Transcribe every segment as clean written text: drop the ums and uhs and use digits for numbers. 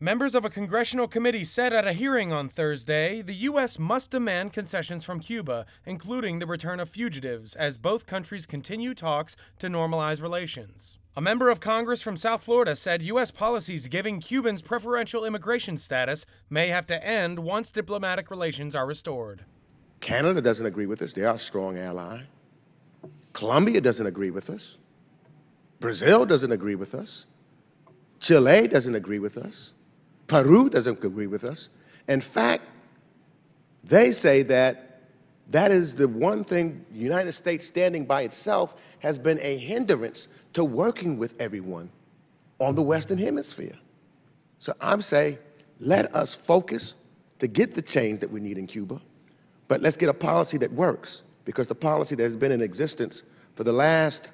Members of a congressional committee said at a hearing on Thursday the U.S. must demand concessions from Cuba, including the return of fugitives, as both countries continue talks to normalize relations. A member of Congress from South Florida said U.S. policies giving Cubans preferential immigration status may have to end once diplomatic relations are restored. Canada doesn't agree with us. They are a strong ally. Colombia doesn't agree with us. Brazil doesn't agree with us. Chile doesn't agree with us. Peru doesn't agree with us. In fact, they say that that is the one thing the United States standing by itself has been a hindrance to working with everyone on the Western Hemisphere. So I'm saying, let us focus to get the change that we need in Cuba, but let's get a policy that works, because the policy that has been in existence for the last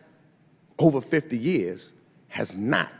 over 50 years has not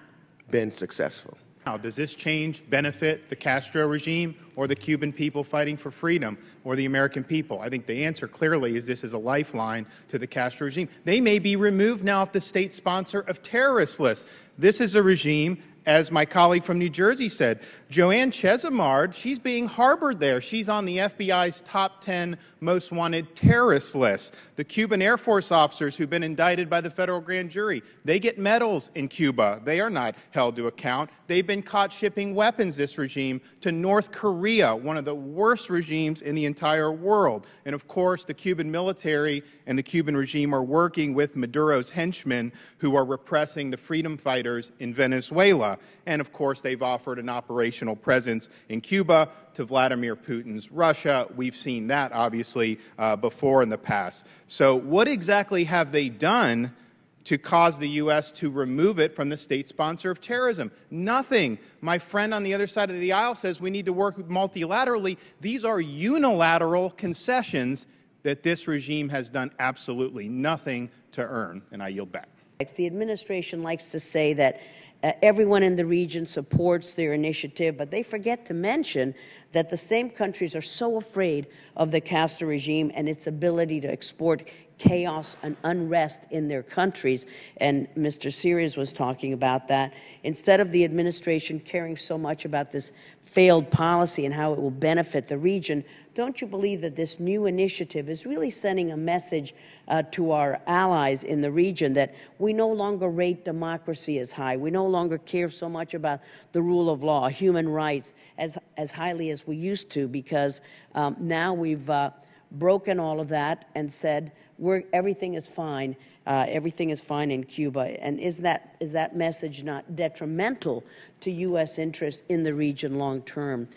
been successful. Now, does this change benefit the Castro regime or the Cuban people fighting for freedom or the American people? I think the answer clearly is this is a lifeline to the Castro regime. They may be removed now off the state sponsor of terrorist list. This is a regime, as my colleague from New Jersey said, Joanne Chesimard, she's being harbored there. She's on the FBI's top 10 most wanted terrorist list. The Cuban Air Force officers who've been indicted by the federal grand jury, they get medals in Cuba. They are not held to account. They've been caught shipping weapons, this regime, to North Korea, one of the worst regimes in the entire world. And of course, the Cuban military and the Cuban regime are working with Maduro's henchmen who are repressing the freedom fighters in Venezuela. And of course, they've offered an operational presence in Cuba to Vladimir Putin's Russia. We've seen that, obviously, before in the past. So what exactly have they done to cause the U.S. to remove it from the state sponsor of terrorism? Nothing. My friend on the other side of the aisle says we need to work multilaterally. These are unilateral concessions that this regime has done absolutely nothing to earn. And I yield back. The administration likes to say that everyone in the region supports their initiative, but they forget to mention that the same countries are so afraid of the Castro regime and its ability to export chaos and unrest in their countries. And Mr. Sears was talking about that. Instead of the administration caring so much about this failed policy and how it will benefit the region, don't you believe that this new initiative is really sending a message to our allies in the region that we no longer rate democracy as high, we no longer care so much about the rule of law, human rights as highly as we used to, because now we've broken all of that and said everything is fine. Everything is fine in Cuba. And is that message not detrimental to U.S. interests in the region long term?